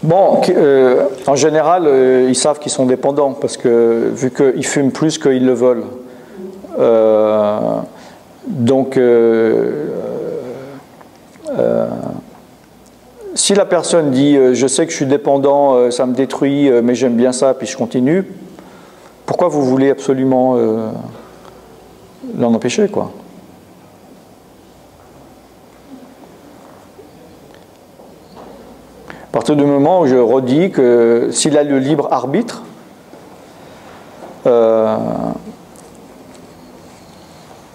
Bon, en général, ils savent qu'ils sont dépendants parce que vu qu'ils fument plus qu'ils le veulent. Donc, si la personne dit « je sais que je suis dépendant, ça me détruit, mais j'aime bien ça, puis je continue », pourquoi vous voulez absolument l'en empêcher, quoi? À partir du moment où je redis que s'il a le libre arbitre,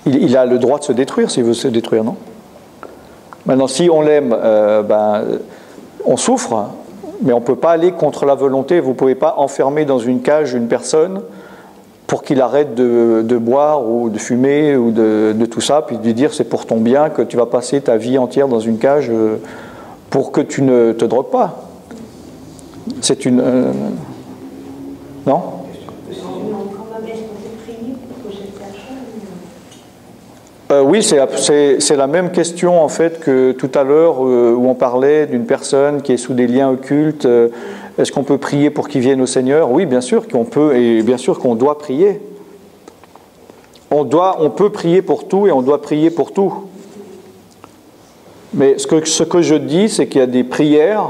il a le droit de se détruire s'il veut se détruire, non? Maintenant, si on l'aime, on souffre, mais on ne peut pas aller contre la volonté. Vous ne pouvez pas enfermer dans une cage une personne pour qu'il arrête de boire ou de fumer ou de tout ça, puis lui dire c'est pour ton bien que tu vas passer ta vie entière dans une cage pour que tu ne te drogues pas. C'est une... non? Oui, c'est la même question en fait que tout à l'heure où on parlait d'une personne qui est sous des liens occultes. Est-ce qu'on peut prier pour qu'il vienne au Seigneur? Oui, bien sûr qu'on peut et bien sûr qu'on doit prier. On peut prier pour tout et on doit prier pour tout. Mais ce que je dis, c'est qu'il y a des prières,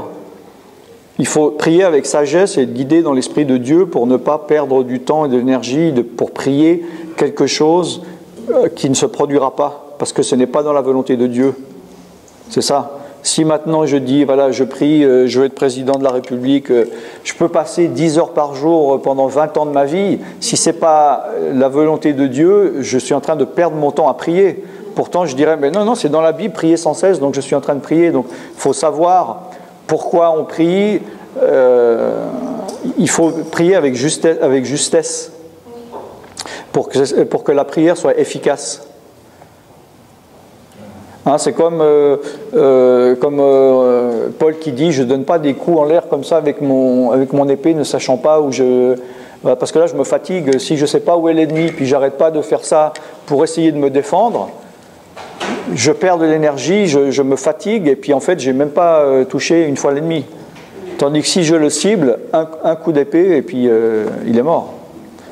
il faut prier avec sagesse et être guidé dans l'Esprit de Dieu pour ne pas perdre du temps et de l'énergie pour prier quelque chose qui ne se produira pas, parce que ce n'est pas dans la volonté de Dieu. C'est ça. Si maintenant je dis, voilà, je prie, je veux être président de la République, je peux passer 10 heures par jour pendant 20 ans de ma vie, si ce n'est pas la volonté de Dieu, je suis en train de perdre mon temps à prier. Pourtant, je dirais, mais non, c'est dans la Bible, prier sans cesse, donc je suis en train de prier. Donc, il faut savoir pourquoi on prie. Il faut prier avec justesse pour que la prière soit efficace. Hein, c'est comme Paul qui dit, je ne donne pas des coups en l'air comme ça avec mon épée, ne sachant pas où je... Parce que là, je me fatigue. Si je ne sais pas où est l'ennemi, puis j'arrête pas de faire ça pour essayer de me défendre, je perds de l'énergie, je me fatigue, et puis en fait, je n'ai même pas touché une fois l'ennemi. Tandis que si je le cible, un coup d'épée, et puis il est mort.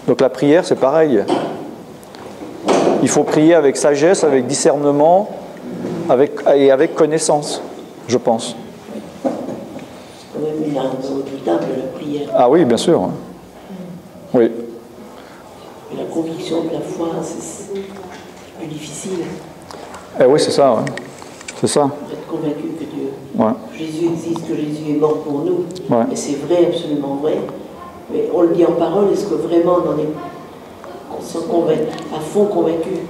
Donc la prière, c'est pareil. Il faut prier avec sagesse, avec discernement, et avec connaissance, je pense. C'est quand même une arme redoutable, la prière. Ah oui, bien sûr. Oui. Et la conviction de la foi, c'est plus difficile. Eh oui, c'est ça. Ouais. C'est ça. Être convaincu que Dieu, ouais. Jésus existe, que Jésus est mort pour nous. Ouais. Et c'est vrai, absolument vrai. Mais on le dit en parole, est-ce que vraiment on s'en convainc, à fond convaincu?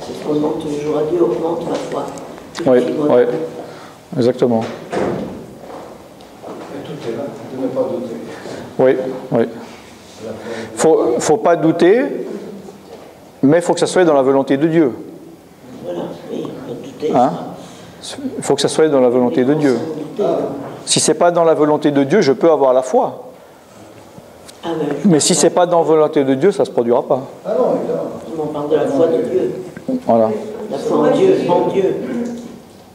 C'est ce qu'on demande toujours à Dieu, augmente ma foi. Oui, exactement. Et tout est là, de ne pas douter. Oui. Faut pas douter, mais il faut que ça soit dans la volonté de Dieu. Voilà, oui, douter. Hein? Il faut que ça soit dans la volonté de Dieu. Si ce n'est pas dans la volonté de Dieu, je peux avoir la foi. Mais si ce n'est pas dans la volonté de Dieu, ça ne se produira pas. Ah non, évidemment. On parle de la foi de Dieu. Voilà. La foi en Dieu, en Dieu.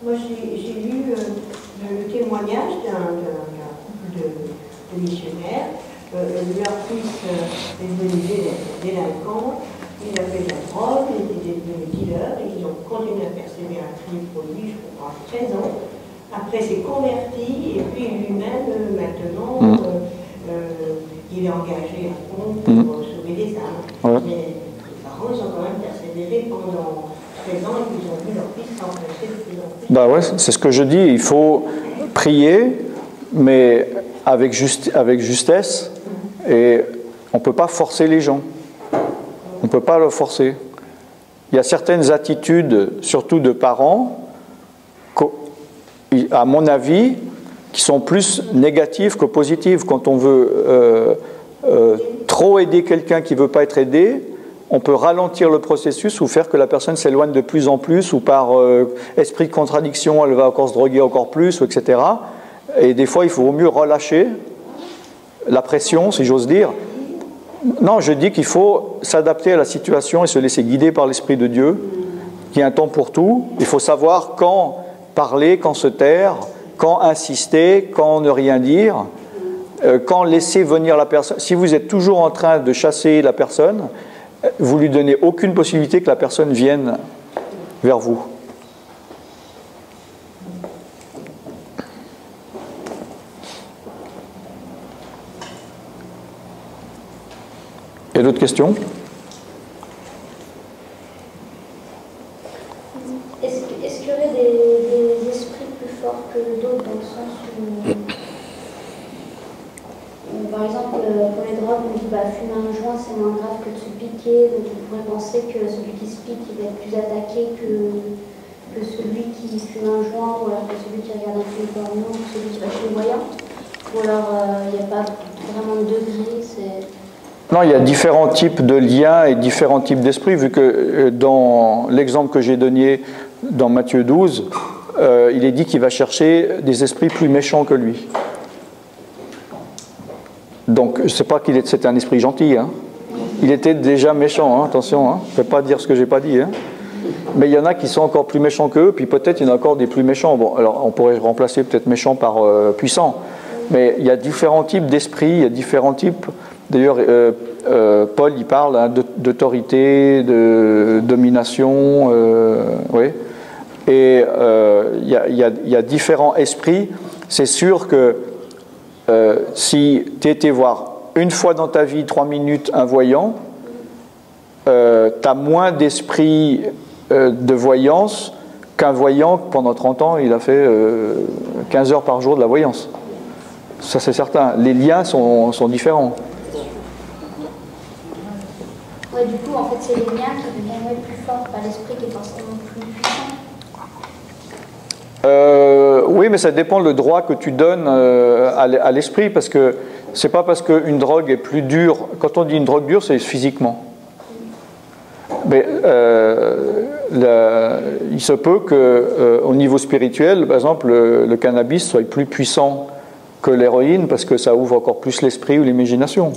Moi, j'ai lu le témoignage d'un couple de missionnaires. Leur fils est devenu délinquant, il a fait de la drogue, il était devenu dealer, et ils ont continué à persévérer à prier pour lui, je crois, 13 ans. Après, s'est converti, et puis lui-même, maintenant, il est engagé à fond pour sauver des âmes. Ouais. Mais les parents, ils ont quand même persévéré pendant 13 ans, et ils ont vu leur fils s'engraisser de plus en plus. Bah ouais, c'est ce que je dis, il faut prier, mais avec justesse, et on ne peut pas forcer les gens. On ne peut pas le forcer. Il y a certaines attitudes, surtout de parents, à mon avis, qui sont plus négatives que positives. Quand on veut trop aider quelqu'un qui ne veut pas être aidé, on peut ralentir le processus ou faire que la personne s'éloigne de plus en plus, ou par esprit de contradiction, elle va encore se droguer encore plus, etc. Et des fois, il faut mieux relâcher la pression, si j'ose dire. Non, je dis qu'il faut s'adapter à la situation et se laisser guider par l'Esprit de Dieu, qui a un temps pour tout. Il faut savoir quand parler, quand se taire, quand insister, quand ne rien dire, quand laisser venir la personne. Si vous êtes toujours en train de chasser la personne, vous lui donnez aucune possibilité que la personne vienne vers vous. Il y a d'autres questions? Est-ce qu'il y aurait des esprits plus forts que d'autres dans le sens où par exemple, pour les drogues, on dit fumer un joint c'est moins grave que de se piquer, donc on pourrait penser que celui qui se pique il va être plus attaqué que celui qui fume un joint, ou alors que celui qui regarde un film porno, ou celui qui va chez le voyant. Ou alors il n'y a pas vraiment de degré, c'est... Non, il y a différents types de liens et différents types d'esprits, vu que dans l'exemple que j'ai donné dans Matthieu 12, il est dit qu'il va chercher des esprits plus méchants que lui. Donc, c'est pas qu'il c'était un esprit gentil, hein. Il était déjà méchant, hein, attention, hein. Je ne vais pas dire ce que j'ai pas dit, hein. Mais il y en a qui sont encore plus méchants qu'eux, puis peut-être il y en a encore des plus méchants. Bon, alors on pourrait remplacer peut-être méchant par puissant, mais il y a différents types d'esprits, il y a différents types. D'ailleurs, Paul, il parle hein, d'autorité, de domination, oui. Et il y a différents esprits. C'est sûr que si tu étais voir une fois dans ta vie, 3 minutes, un voyant, tu as moins d'esprit de voyance qu'un voyant pendant 30 ans, il a fait 15 heures par jour de la voyance. Ça, c'est certain. Les liens sont différents. Ouais, du coup, en fait, c'est les liens qui deviennent plus forts, pas l'esprit qui est forcément plus puissant. Oui, mais ça dépend le droit que tu donnes à l'esprit, parce que c'est pas parce qu'une drogue est plus dure. Quand on dit une drogue dure, c'est physiquement. Mais il se peut qu'au niveau spirituel, par exemple, le cannabis soit plus puissant que l'héroïne, parce que ça ouvre encore plus l'esprit ou l'imagination.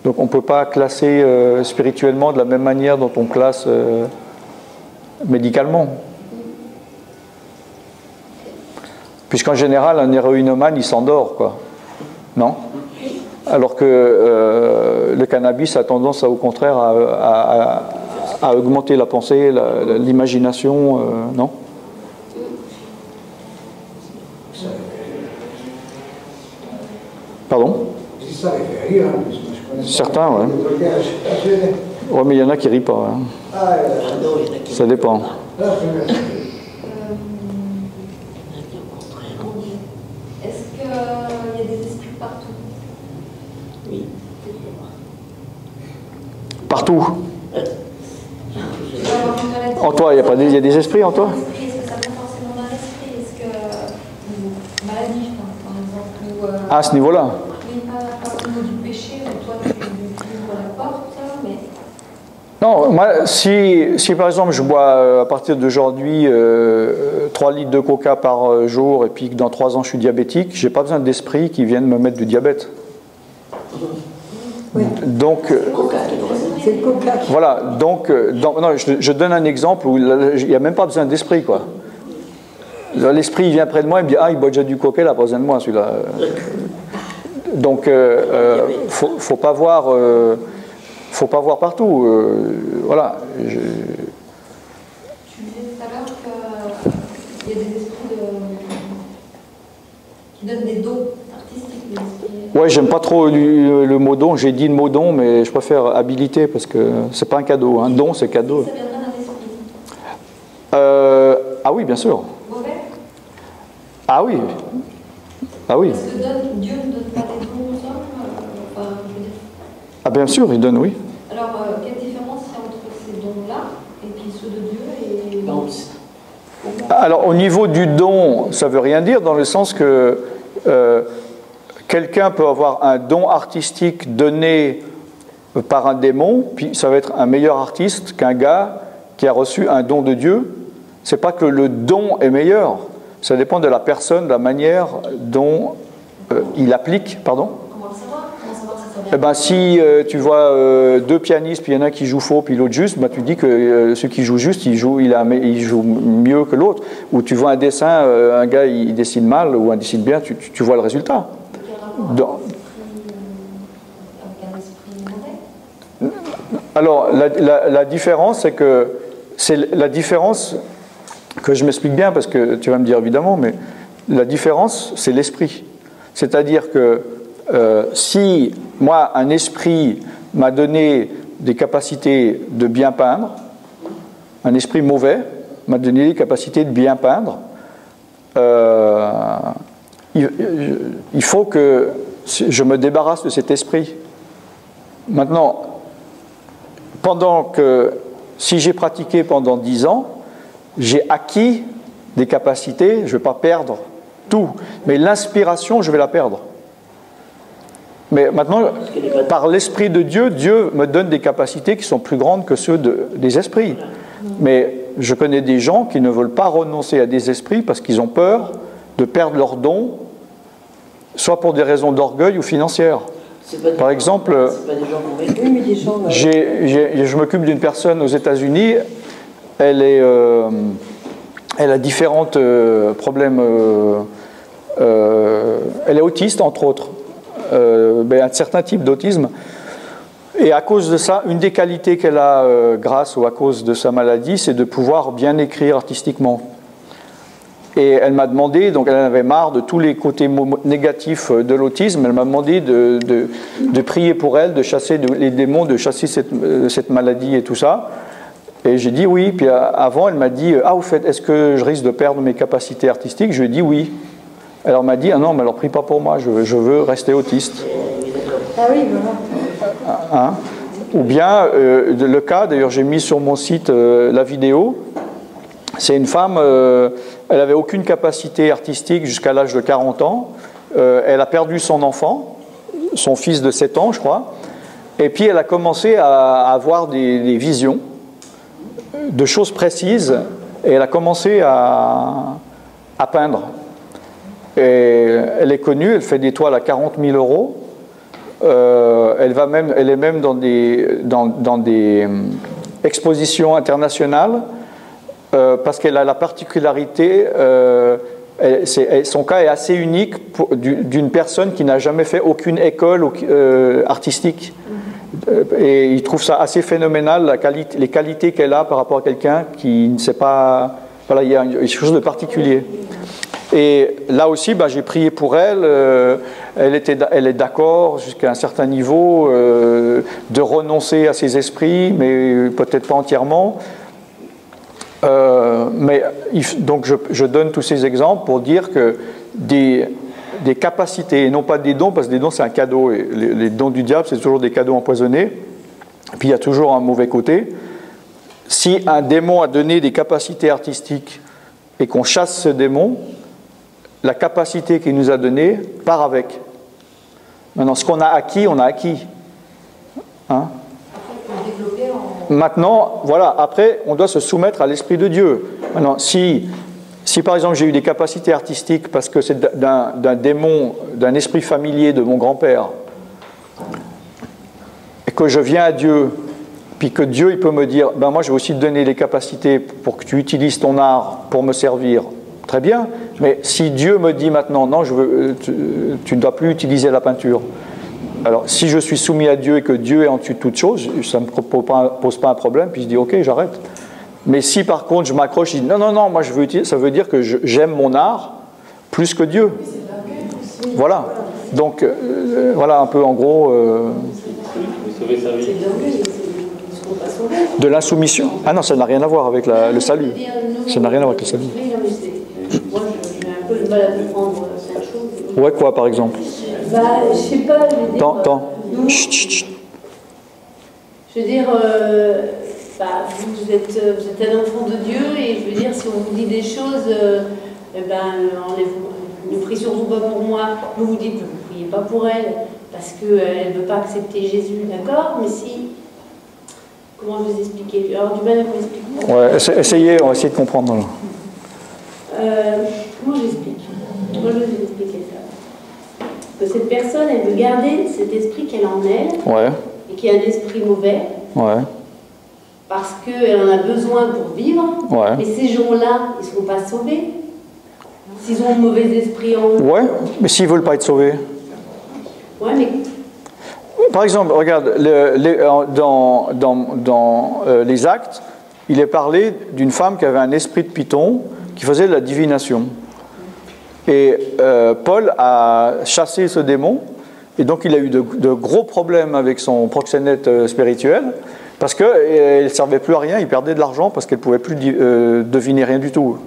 Donc on ne peut pas classer spirituellement de la même manière dont on classe médicalement. Puisqu'en général, un héroïnomane, il s'endort, quoi. Non? Alors que le cannabis a tendance, au contraire, à augmenter la pensée, l'imagination, non? Pardon? Ça les fait rire, hein, parce que je connais certains, ouais. Ouais, mais il y en a qui rient pas. Hein. Ça dépend. Est-ce qu'il y a des esprits partout? Oui. Partout. En toi, il y a des esprits en toi? Est-ce que ça vient forcément dans l'esprit? Est-ce que maladie, par exemple, ou À ce niveau-là? oui, pas au niveau du péché, où toi tu ouvres la porte, mais Non, moi, si par exemple je bois à partir d'aujourd'hui 3 litres de coca par jour et puis que dans 3 ans je suis diabétique, j'ai pas besoin d'esprit qui viennent me mettre du diabète. Oui. Donc, C'est le coca. voilà, donc non, je donne un exemple où il n'y a même pas besoin d'esprit, quoi. L'esprit il vient près de moi, il me dit ah il boit déjà du coca, il a pas besoin de moi celui-là. Donc faut pas voir partout. Voilà. tu disais tout à l'heure qu'il y a des esprits qui donnent des dons artistiques. Ouais, j'aime pas trop le mot don. J'ai dit le mot don, mais je préfère habilité parce que c'est pas un cadeau. Un don, c'est cadeau. Ça viendrait d'un esprit. Ah oui, bien sûr. Mauvais? Ah oui. Ah oui. Parce que Dieu ne donne pas des dons aux hommes. Enfin, je veux dire. Ah bien sûr, il donne, oui. Alors, quelle différence il y a entre ces dons-là et puis ceux de Dieu et... Alors au niveau du don, ça veut rien dire dans le sens que quelqu'un peut avoir un don artistique donné par un démon, puis ça va être un meilleur artiste qu'un gars qui a reçu un don de Dieu. C'est pas que le don est meilleur, ça dépend de la personne, de la manière dont il applique, pardon. Comment le savoir? Comment savoir si ça Eh ben, si tu vois deux pianistes, puis il y en a un qui joue faux, puis l'autre juste, ben, tu dis que celui qui joue juste, il joue mieux que l'autre. Ou tu vois un dessin, un gars il dessine mal ou un dessine bien, tu vois le résultat. Alors, la différence, c'est la différence que je m'explique bien, parce que tu vas me dire évidemment, mais la différence, c'est l'esprit. C'est-à-dire que si moi, un esprit m'a donné des capacités de bien peindre, un esprit mauvais m'a donné des capacités de bien peindre, il faut que je me débarrasse de cet esprit. Maintenant, si j'ai pratiqué pendant 10 ans, j'ai acquis des capacités, je ne vais pas perdre tout, mais l'inspiration, je vais la perdre. Mais maintenant, par l'Esprit de Dieu, Dieu me donne des capacités qui sont plus grandes que ceux des esprits. Mais je connais des gens qui ne veulent pas renoncer à des esprits parce qu'ils ont peur de perdre leurs dons, soit pour des raisons d'orgueil ou financières. Par exemple, je m'occupe d'une personne aux États-Unis, elle a différents problèmes, elle est autiste entre autres, un certain type d'autisme, et à cause de ça, une des qualités qu'elle a grâce ou à cause de sa maladie, c'est de pouvoir bien écrire artistiquement. Et elle m'a demandé, donc elle en avait marre de tous les côtés négatifs de l'autisme, elle m'a demandé de prier pour elle, de chasser les démons, de chasser cette maladie et tout ça. Et j'ai dit oui. Puis avant, elle m'a dit, ah au fait, est-ce que je risque de perdre mes capacités artistiques? Je lui ai dit oui. Alors elle m'a dit, ah non, mais alors prie pas pour moi, je veux rester autiste. Ah oui, voilà. Hein? Ou bien, le cas, d'ailleurs j'ai mis sur mon site la vidéo, c'est une femme, elle n'avait aucune capacité artistique jusqu'à l'âge de 40 ans, elle a perdu son enfant, son fils de 7 ans je crois, et puis elle a commencé à avoir des visions de choses précises, et elle a commencé à peindre. Et elle est connue, elle fait des toiles à 40 000 €. Elle est même dans des expositions internationales parce qu'elle a la particularité, son cas est assez unique d'une personne qui n'a jamais fait aucune école artistique. Et il trouve ça assez phénoménal, les qualités qu'elle a par rapport à quelqu'un qui ne sait pas... Voilà, il y a quelque chose de particulier. Et là aussi, j'ai prié pour elle. Elle est d'accord jusqu'à un certain niveau de renoncer à ses esprits, mais peut-être pas entièrement. Donc je donne tous ces exemples pour dire que des capacités, et non pas des dons, parce que des dons c'est un cadeau, et les dons du diable c'est toujours des cadeaux empoisonnés, puis il y a toujours un mauvais côté. Si un démon a donné des capacités artistiques et qu'on chasse ce démon, la capacité qu'il nous a donnée part avec. Maintenant, ce qu'on a acquis, on a acquis. Hein? Maintenant, voilà, après, on doit se soumettre à l'Esprit de Dieu. Maintenant, si par exemple j'ai eu des capacités artistiques parce que c'est d'un démon, d'un esprit familier de mon grand-père, et que je viens à Dieu, puis que Dieu il peut me dire, moi je vais aussi te donner les capacités pour que tu utilises ton art pour me servir, très bien, mais si Dieu me dit maintenant, non, tu ne dois plus utiliser la peinture, alors si je suis soumis à Dieu et que Dieu est en dessus de toute chose, ça ne me pose pas un problème, puis je dis ok, j'arrête. Mais si par contre je m'accroche, je dis non, moi je veux utiliser, ça veut dire que j'aime mon art plus que Dieu. Voilà. Donc voilà un peu en gros de l'insoumission. Ah non, ça n'a rien à voir avec le salut. Ça n'a rien à voir avec le salut. Moi, j'ai un peu de mal à comprendre cette chose. Ouais, quoi par exemple? Je sais pas, je veux dire... Attends. Je veux dire, vous êtes un enfant de Dieu, et je veux dire, si on vous dit des choses, ne prie surtout pas pour moi. Vous dites que vous ne priez pas pour elle, parce qu'elle ne veut pas accepter Jésus, d'accord? Mais si... Comment je vais vous expliquer? Alors, du mal à vous expliquer. Ouais, on va essayer de comprendre. Comment j'explique? Moi, je vais vous expliquer ça. que cette personne, elle veut garder cet esprit qu'elle a en elle, Ouais, et qui est un esprit mauvais, ouais, parce qu'elle en a besoin pour vivre, ouais. mais ces gens-là, ils ne seront pas sauvés. S'ils ont un mauvais esprit en eux. Ouais, mais s'ils ne veulent pas être sauvés. Ouais, mais Par exemple, regarde, dans les Actes, il est parlé d'une femme qui avait un esprit de python qui faisait de la divination. Et Paul a chassé ce démon, et donc il a eu de gros problèmes avec son proxénète spirituel, parce qu'elle ne servait plus à rien, il perdait de l'argent parce qu'elle ne pouvait plus deviner rien du tout.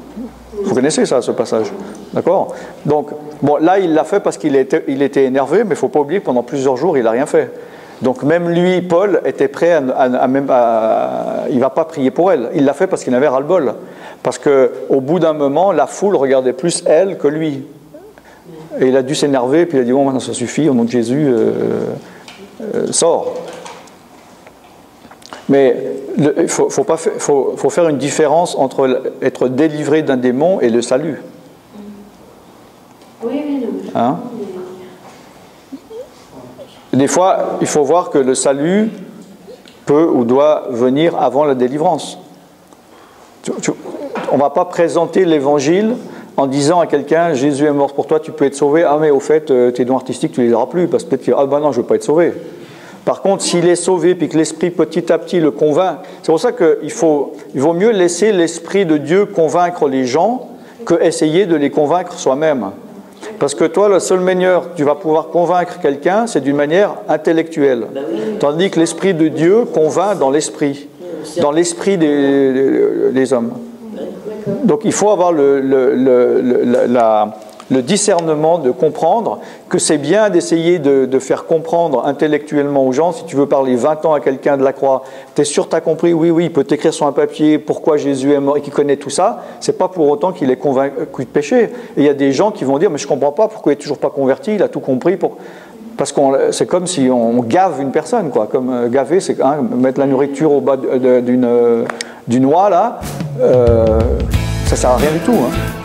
Vous connaissez ça, ce passage, d'accord? Donc, bon, là, il l'a fait parce qu'il était énervé, mais il ne faut pas oublier que pendant plusieurs jours, il n'a rien fait. Donc, même lui, Paul, était prêt il ne va pas prier pour elle. Il l'a fait parce qu'il avait ras-le-bol. Parce qu'au bout d'un moment, la foule regardait plus elle que lui. Et il a dû s'énerver, puis il a dit, bon, maintenant, ça suffit, au nom de Jésus, sors. Mais il faut faire une différence entre être délivré d'un démon et le salut. oui, non. Hein? Des fois, il faut voir que le salut peut ou doit venir avant la délivrance. On ne va pas présenter l'évangile en disant à quelqu'un, Jésus est mort pour toi, tu peux être sauvé. Ah mais au fait, tes dons artistiques, tu ne les auras plus, parce que peut-être qu'il ah ben non, je ne veux pas être sauvé. Par contre, s'il est sauvé, puis que l'Esprit petit à petit le convainc, c'est pour ça qu'il vaut mieux laisser l'Esprit de Dieu convaincre les gens que essayer de les convaincre soi-même. Parce que toi, la seule manière que tu vas pouvoir convaincre quelqu'un, c'est d'une manière intellectuelle. Tandis que l'Esprit de Dieu convainc dans l'Esprit des hommes. Donc il faut avoir le discernement de comprendre que c'est bien d'essayer de faire comprendre intellectuellement aux gens. Si tu veux parler 20 ans à quelqu'un de la croix, tu es sûr que tu as compris, oui, il peut t'écrire sur un papier pourquoi Jésus est mort et qu'il connaît tout ça, c'est pas pour autant qu'il est convaincu de péché. Et il y a des gens qui vont dire, mais je comprends pas pourquoi il n'est toujours pas converti, il a tout compris. Parce que c'est comme si on gave une personne, quoi. Comme gaver, c'est mettre la nourriture au bas d'une oie, là, ça ne sert à rien du tout. Hein.